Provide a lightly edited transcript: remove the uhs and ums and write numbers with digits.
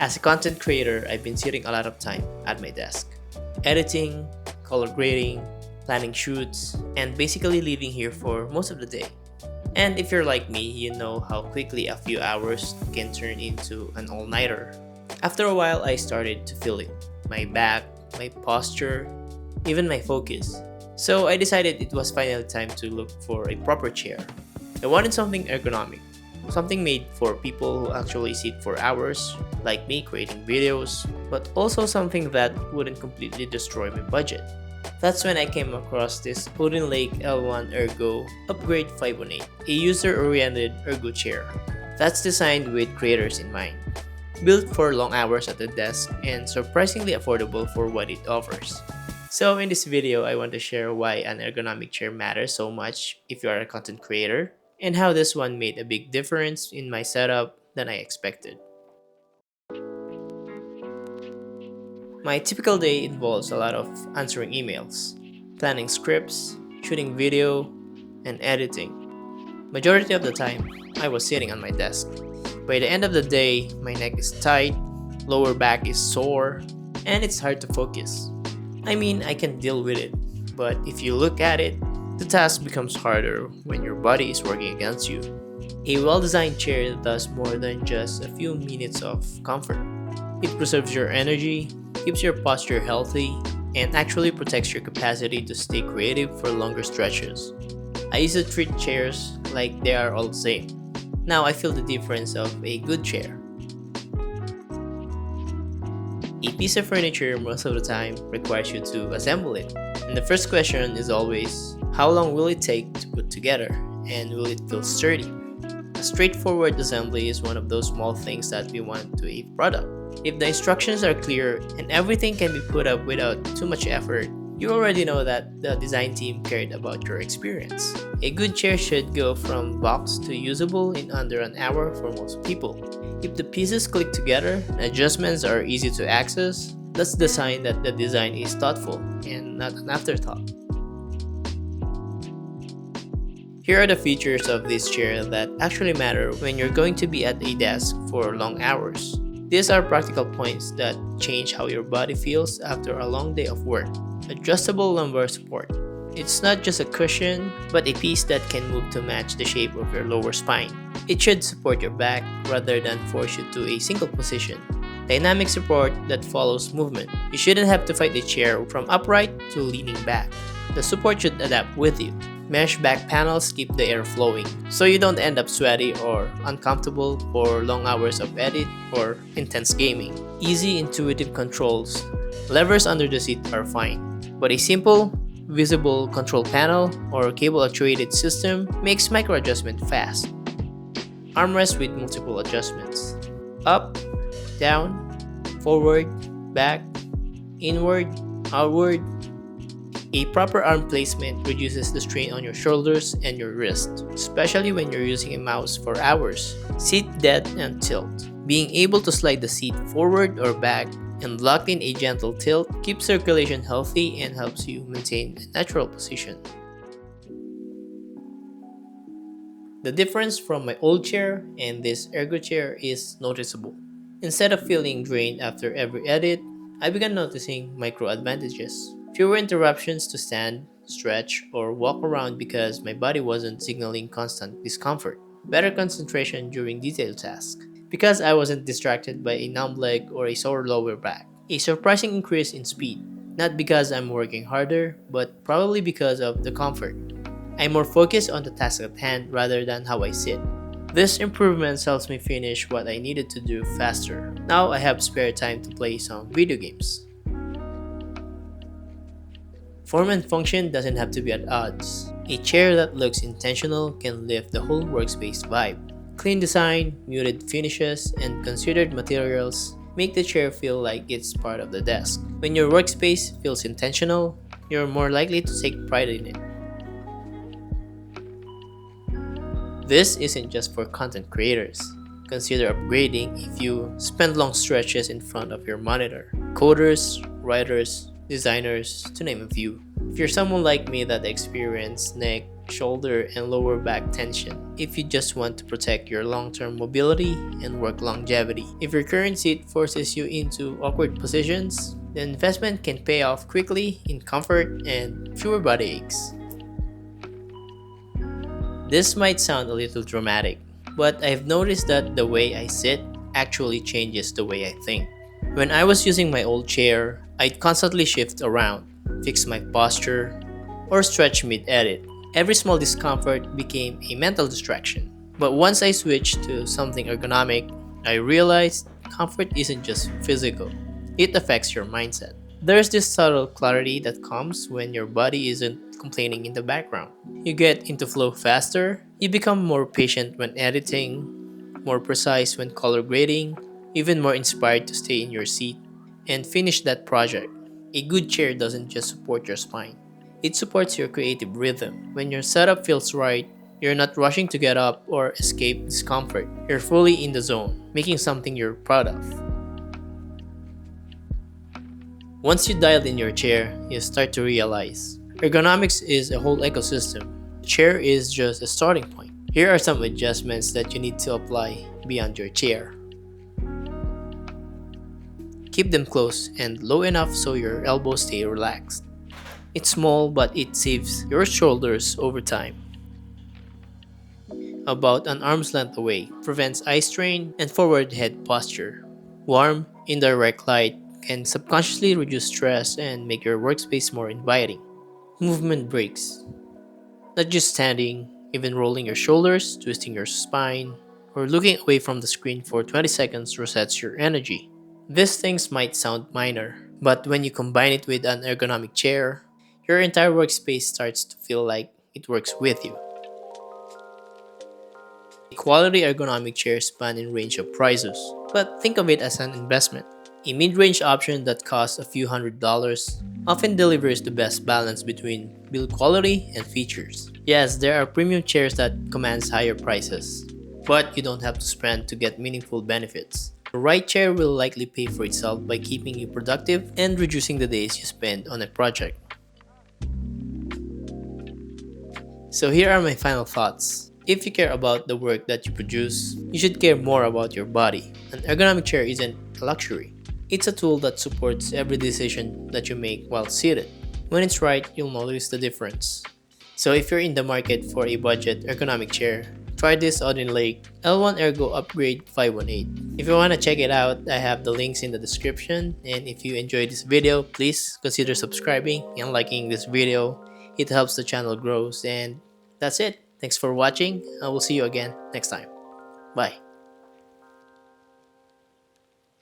As a content creator, I've been sitting a lot of time at my desk, editing, color grading, planning shoots, and basically living here for most of the day. And if you're like me, you know how quickly a few hours can turn into an all-nighter. After a while, I started to feel it. My back, my posture, even my focus. So I decided it was finally time to look for a proper chair. I wanted something ergonomic, something made for people who actually sit for hours, like me creating videos, but also something that wouldn't completely destroy my budget. That's when I came across this OdinLake L1 Ergo Upgrade 518, a user-oriented ergo chair that's designed with creators in mind. Built for long hours at the desk and surprisingly affordable for what it offers. So in this video, I want to share why an ergonomic chair matters so much if you are a content creator, and how this one made a big difference in my setup than I expected. My typical day involves a lot of answering emails, planning scripts, shooting video, and editing. Majority of the time, I was sitting on my desk. By the end of the day, my neck is tight, lower back is sore, and it's hard to focus. I mean, I can deal with it, but if you look at it, the task becomes harder when your body is working against you. A well-designed chair does more than just a few minutes of comfort. It preserves your energy, keeps your posture healthy, and actually protects your capacity to stay creative for longer stretches. I used to treat chairs like they are all the same. Now I feel the difference of a good chair. A piece of furniture most of the time requires you to assemble it. And the first question is always, how long will it take to put together? And will it feel sturdy? A straightforward assembly is one of those small things that we want to a product. If the instructions are clear and everything can be put up without too much effort, you already know that the design team cared about your experience. A good chair should go from box to usable in under an hour for most people. If the pieces click together and adjustments are easy to access, that's the sign that the design is thoughtful and not an afterthought. Here are the features of this chair that actually matter when you're going to be at a desk for long hours. These are practical points that change how your body feels after a long day of work. Adjustable lumbar support. It's not just a cushion, but a piece that can move to match the shape of your lower spine. It should support your back rather than force you to a single position. Dynamic support that follows movement. You shouldn't have to fight the chair from upright to leaning back. The support should adapt with you. Mesh back panels keep the air flowing, so you don't end up sweaty or uncomfortable for long hours of edit or intense gaming. Easy, intuitive controls. Levers under the seat are fine, but a simple, visible control panel or cable actuated system makes micro adjustment fast. Armrest with multiple adjustments. Up, down, forward, back, inward, outward. A proper arm placement reduces the strain on your shoulders and your wrist, especially when you're using a mouse for hours. Seat depth and tilt. Being able to slide the seat forward or back and lock in a gentle tilt keeps circulation healthy and helps you maintain a natural position. The difference from my old chair and this ergo chair is noticeable. Instead of feeling drained after every edit, I began noticing micro advantages. Fewer interruptions to stand, stretch, or walk around because my body wasn't signaling constant discomfort. Better concentration during detailed tasks because I wasn't distracted by a numb leg or a sore lower back. A surprising increase in speed, not because I'm working harder, but probably because of the comfort. I'm more focused on the task at hand rather than how I sit. This improvement helps me finish what I needed to do faster. Now I have spare time to play some video games. Form and function doesn't have to be at odds. A chair that looks intentional can lift the whole workspace vibe. Clean design, muted finishes, and considered materials make the chair feel like it's part of the desk. When your workspace feels intentional, you're more likely to take pride in it. This isn't just for content creators. Consider upgrading if you spend long stretches in front of your monitor. Coders, writers, designers, to name a few. If you're someone like me that experiences neck, shoulder, and lower back tension if you just want to protect your long-term mobility and work longevity. If your current seat forces you into awkward positions, the investment can pay off quickly in comfort and fewer body aches. This might sound a little dramatic, but I've noticed that the way I sit actually changes the way I think. When I was using my old chair, I'd constantly shift around, fix my posture, or stretch mid edit. Every small discomfort became a mental distraction. But once I switched to something ergonomic, I realized comfort isn't just physical, it affects your mindset. There's this subtle clarity that comes when your body isn't complaining in the background. You get into flow faster, you become more patient when editing, more precise when color grading, even more inspired to stay in your seat and finish that project. A good chair doesn't just support your spine, it supports your creative rhythm. When your setup feels right, you're not rushing to get up or escape discomfort. You're fully in the zone, making something you're proud of. Once you dialed in your chair, you start to realize ergonomics is a whole ecosystem. The chair is just a starting point. Here are some adjustments that you need to apply beyond your chair. Keep them close and low enough so your elbows stay relaxed. It's small, but it saves your shoulders over time. About an arm's length away prevents eye strain and forward head posture. Warm, indirect light can subconsciously reduce stress and make your workspace more inviting. Movement breaks. Not just standing, even rolling your shoulders, twisting your spine, or looking away from the screen for 20 seconds resets your energy. These things might sound minor, but when you combine it with an ergonomic chair, your entire workspace starts to feel like it works with you. Quality ergonomic chairs span in range of prices, but think of it as an investment. A mid-range option that costs a few $100s often delivers the best balance between build quality and features. Yes, there are premium chairs that commands higher prices, but you don't have to spend to get meaningful benefits. The right chair will likely pay for itself by keeping you productive and reducing the days you spend on a project. So here are my final thoughts. If you care about the work that you produce, you should care more about your body. An ergonomic chair isn't a luxury. It's a tool that supports every decision that you make while seated. When it's right, you'll notice the difference. So if you're in the market for a budget ergonomic chair, try this OdinLake L1 Ergo Upgrade 518. If you want to check it out, I have the links in the description. And if you enjoyed this video, please consider subscribing and liking this video. It helps the channel grow. And that's it. Thanks for watching. I will see you again next time. Bye.